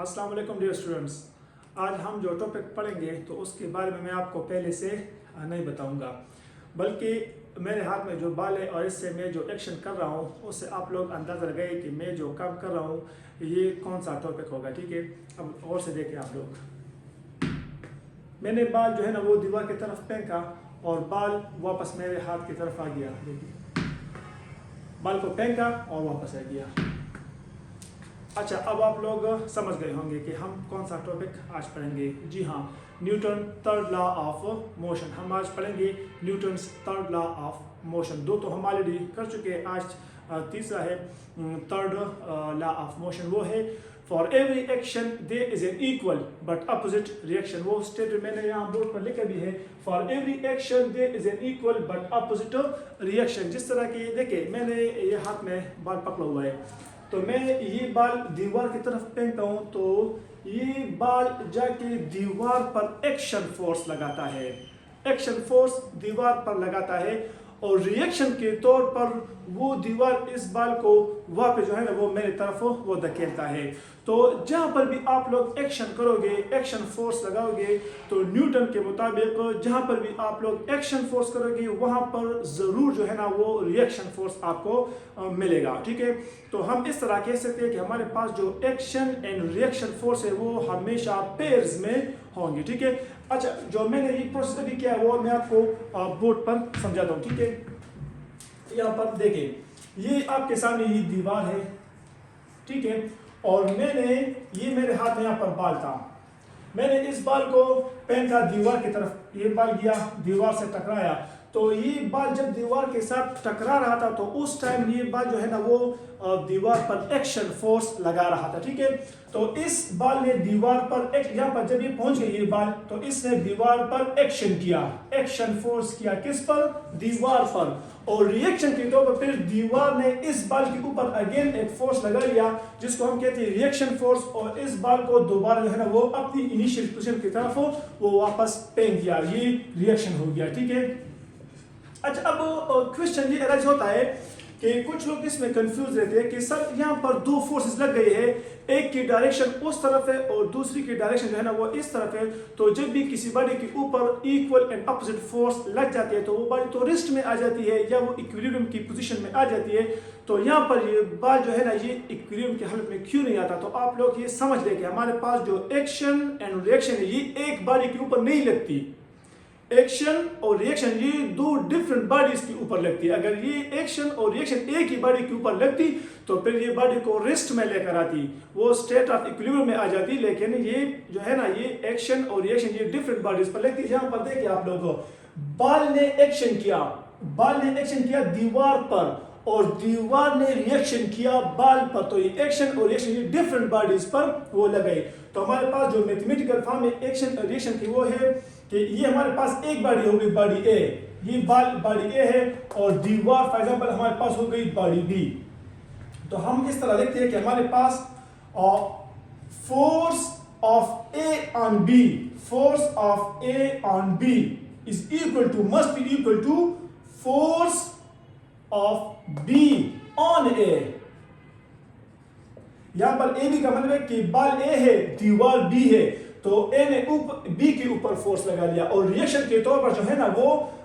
अस्सलाम वालेकुम dear students. आज हम जो टॉपिक पढ़ेंगे तो उसके बारे में मैं आपको पहले से नहीं बताऊंगा, बल्कि मेरे हाथ में जो बाल है और इससे मैं जो एक्शन कर रहा हूँ उससे आप लोग अंदाज़ा लगाइए कि मैं जो काम कर रहा हूँ ये कौन सा टॉपिक होगा। ठीक है, अब और से देखें आप लोग। मैंने बाल जो है ना वो दीवार की तरफ फेंका और बाल वापस मेरे हाथ की तरफ आ गया। देखिए, बाल को फेंका और वापस आ गया। अच्छा, अब आप लोग समझ गए होंगे कि हम कौन सा टॉपिक आज पढ़ेंगे। जी हाँ, Newton third law of motion. हम आज पढ़ेंगे Newton's third law of motion. दो तो हम ऑलरेडी कर चुके हैं, आज तीसरा है थर्ड लॉ ऑफ मोशन। वो है for every action there is an equal but opposite reaction. वो स्टेटमेंट मैंने यहाँ बोर्ड पर लिखा भी है, for every action there is an equal but opposite reaction. जिस तरह की देखिए, मैंने ये हाथ में बाल पकड़ा हुआ है, तो मैं ये बाल दीवार की तरफ फेंकता हूँ तो ये बाल जाके दीवार पर एक्शन फोर्स लगाता है। एक्शन फोर्स दीवार पर लगाता है और रिएक्शन के तौर पर वो दीवार इस बाल को वापस जो है ना वो मेरी तरफ वो धकेलता है। तो जहाँ पर भी आप लोग एक्शन करोगे, एक्शन फोर्स लगाओगे, तो न्यूटन के मुताबिक जहाँ पर भी आप लोग एक्शन फोर्स करोगे वहाँ पर ज़रूर जो है ना वो रिएक्शन फोर्स आपको मिलेगा। ठीक है, तो हम इस तरह कह सकते हैं कि हमारे पास जो एक्शन एंड रिएक्शन फोर्स है वो हमेशा पेयर्स में होंगे। ठीक है, अच्छा, जो मैंने ये प्रोसेस अभी किया है वो मैं आपको बोर्ड पर समझाता हूँ। ठीक है, यहाँ पर देखें, ये आपके सामने ये दीवार है। ठीक है, और मैंने ये मेरे हाथ में यहाँ पर बाल था, मैंने इस बाल को फेंका दीवार की तरफ, ये बाल गया दीवार से टकराया। तो ये बाल जब दीवार के साथ टकरा रहा था तो उस टाइम ये बाल जो है ना वो दीवार पर एक्शन फोर्स लगा रहा था। ठीक है, तो इस बाल ने दीवार पर यहाँ पर जब ये पहुंच गई ये बाल, तो इसने दीवार पर एक्शन किया, एक्शन फोर्स किया। किस पर? दीवार पर। और रिएक्शन के तौर पर फिर दीवार ने इस बाल के ऊपर अगेन एक फोर्स लगा लिया जिसको हम कहते हैं रिएक्शन फोर्स, और इस बाल को दोबारा जो है ना वो अपनी इनिशियल पोजीशन की तरफ वो वापस फेंक दिया। ये रिएक्शन हो गया। ठीक है, अच्छा, अब क्वेश्चन ये अराइज होता है कि कुछ लोग इसमें कंफ्यूज रहते हैं कि सर यहाँ पर दो फोर्सेस लग गए हैं, एक की डायरेक्शन उस तरफ है और दूसरी की डायरेक्शन जो है ना वो इस तरफ है। तो जब भी किसी बॉडी के ऊपर इक्वल एंड अपोजिट फोर्स लग जाती है तो वो बॉडी तो रेस्ट में आ जाती है या वो इक्विलिब्रियम की पोजीशन में आ जाती है। तो यहाँ पर ये बाल जो है ना ये इक्विलिब्रियम की हालत में क्यों नहीं आता? तो आप लोग ये समझ लें कि हमारे पास जो एक्शन एंड रिएक्शन है ये एक बॉडी के ऊपर नहीं लगती। एक्शन और रिएक्शन ये दो डिफरेंट बॉडीज के ऊपर लगती है। अगर ये एक्शन और रिएक्शन एक ही बॉडी के ऊपर लगती तो फिर ये बॉडी को रेस्ट में लेकर आती, वो स्टेट ऑफ इक्विलिब्रियम में आ जाती। लेकिन ये जो है ना ये एक्शन और रिएक्शन ये डिफरेंट बॉडीज पर लगती है। यहाँ पर देखिए आप लोगों, बाल ने एक्शन किया, बाल ने एक्शन किया दीवार पर और दीवार ने रिएक्शन किया बाल पर। तो ये एक्शन और रिएक्शन ये डिफरेंट बॉडीज पर वो लगे। तो हमारे पास जो मैथमेटिकल फॉर्म है एक्शन और रिएक्शन की वो है कि ये हमारे पास एक बॉडी हो गई बॉडी ए, ये बॉडी ए है, और दीवार फॉर एग्जांपल हमारे पास हो गई बॉडी बी। तो हम इस तरह लिखते हैं कि हमारे पास force of A on B, force of A on B is equal to, must be equal to force of B on A. यहां पर ए बी का मतलब है कि बाल ए है दीवार बी है, तो ए ने बी के ऊपर फोर्स लगा लिया और रिएक्शन के तौर पर जो है ना वो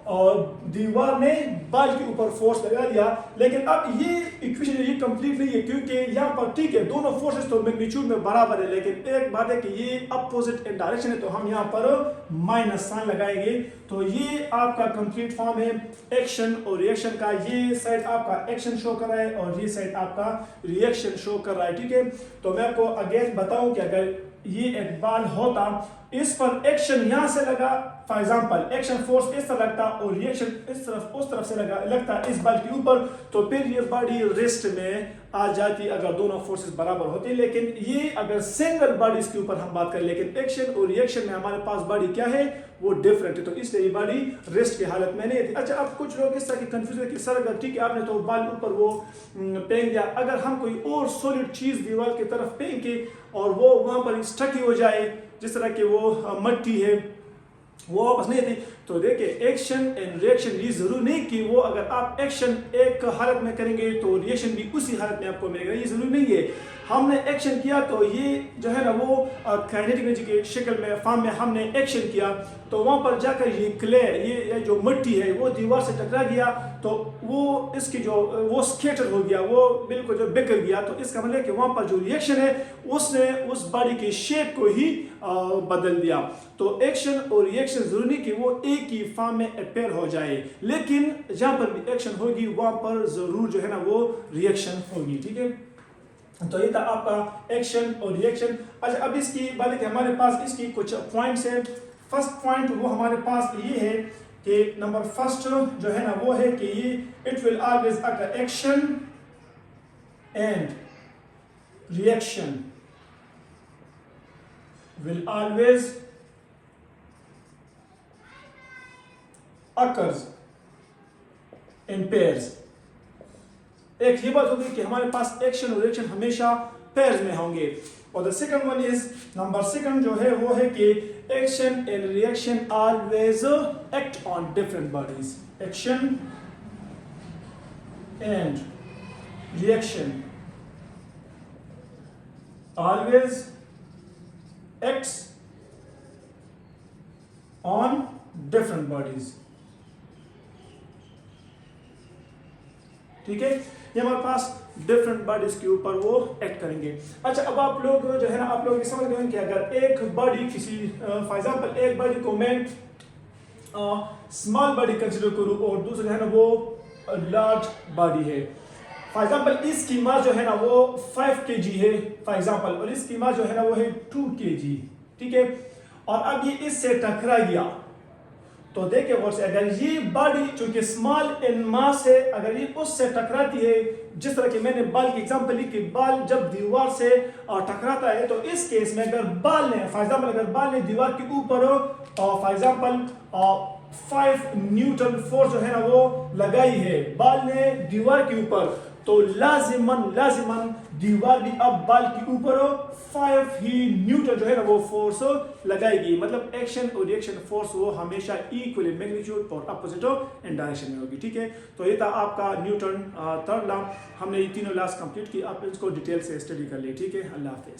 दीवार ने बाल के ऊपर फोर्स लगा लिया। लेकिन अब ये इक्वेशन ये कंप्लीट नहीं है, क्योंकि यहाँ पर ठीक है दोनों फोर्सेस तो मैग्नीट्यूड में बराबर है, लेकिन एक बात है कि ये अपोजिट इन डायरेक्शन है, तो हम यहाँ पर माइनस साइन लगाएंगे। तो ये आपका कंप्लीट फॉर्म है एक्शन और रिएक्शन का। ये साइड आपका एक्शन शो कर रहा है और ये साइड आपका रिएक्शन शो कर रहा है। ठीक है, तो मैं आपको अगेन बताऊं कि अगर ये एक बाल होता, इस पर एक्शन यहां से लगा, फॉर एग्जांपल एक्शन फोर्स इस तरह लगता और रिएक्शन इस तरफ उस तरफ से लगता इस बाल के ऊपर, तो फिर ये बॉडी रेस्ट में आ जाती अगर दोनों फोर्सेस बराबर होती। लेकिन ये अगर सिंगल बॉडीज के ऊपर हम बात करें, लेकिन एक्शन और रिएक्शन में हमारे पास बॉडी क्या है वो डिफरेंट है, तो इसलिए ये बॉडी रेस्ट की हालत में नहीं थी। अच्छा, अब कुछ लोग इस तरह की कंफ्यूज है कि सर अगर ठीक है आपने तो बाल ऊपर वो फेंक दिया, अगर हम कोई और सॉलिड चीज दीवार की तरफ फेंके और वो वहां पर स्टक हो जाए, जिस तरह की वो मट्टी है वो वापस नहीं आती, तो देखिए एक्शन एंड रिएक्शन ये जरूरी नहीं कि वो अगर आप एक्शन एक हालत में करेंगे तो रिएक्शन भी उसी हालत में आपको मिलेगा, ये जरूरी नहीं है। हमने एक्शन किया तो ये जो है ना वो काइनेटिक एनर्जी की शक्ल में फॉर्म में हमने एक्शन किया, तो वहाँ पर जाकर ये क्ले ये जो मिट्टी है वो दीवार से टकरा गया, तो वो इसकी जो वो स्केटर हो गया, वो बिल्कुल जो बिखर गया। तो इसका मतलब कि वहाँ पर जो रिएक्शन है उसने उस बॉडी की शेप को ही बदल दिया। तो एक्शन और रिएक्शन जरूरी नहीं कि वो एक ही फॉर्म में अपेयर हो जाए, लेकिन जहाँ पर भी एक्शन होगी वहाँ पर जरूर जो है ना वो रिएक्शन होगी। ठीक है, तो ये था आपका एक्शन और रिएक्शन। अच्छा, अब इसकी बात है कि हमारे पास इसकी कुछ पॉइंट्स है। फर्स्ट पॉइंट वो हमारे पास ये है कि नंबर फर्स्ट जो है ना वो है कि ये it will always occur action and reaction will always occurs in pairs। एक ये बात होगी कि हमारे पास एक्शन और रिएक्शन हमेशा पेयर्स में होंगे। और the second one is number second जो है वो है कि action and reaction always act on different bodies. Action and reaction always acts on different bodies। ठीक है, ये हमारे पास डिफरेंट बॉडीज के ऊपर वो एक्ट करेंगे। अच्छा, अब आप लोग जो है ना आप लोग समझ गए कि अगर एक बॉडी किसी फॉर एग्जांपल एक बॉडी को मैं स्मॉल बॉडी कंसीडर करूं और दूसरा है ना वो लार्ज बॉडी है। फॉर एग्जाम्पल इसकी मास जो है ना वो 5 kg है फॉर एग्जाम्पल, और इसकी मास जो है ना वो है 2 kg। ठीक है, और अब ये इससे टकरा गया, तो देखिए गौर से अगर ये बॉडी चूंकि स्मॉल इन मास है, अगर ये उससे टकराती है, जिस तरह की मैंने बाल की एग्जांपल ली कि बाल जब दीवार से टकराता है, तो इस केस में अगर बाल ने फॉर एग्जांपल अगर बाल ने दीवार के ऊपर फॉर एग्जांपल 5 न्यूटन फोर्स जो है ना वो लगाई है बाल ने दीवार के ऊपर, तो लाजिमन दीवार भी अब बाल के ऊपर 5 ही न्यूटन जो है ना वो फोर्स लगाएगी। मतलब एक्शन और रिएक्शन फोर्स वो हमेशा इक्वल इन मैग्नीट्यूड और अपोजिट इन डायरेक्शन में होगी। ठीक है, तो ये था आपका न्यूटन थर्ड लॉ। हमने ये तीनों लॉस कंप्लीट की, आप इसको डिटेल से स्टडी कर लिए। ठीक है, अल्लाह हाफिज।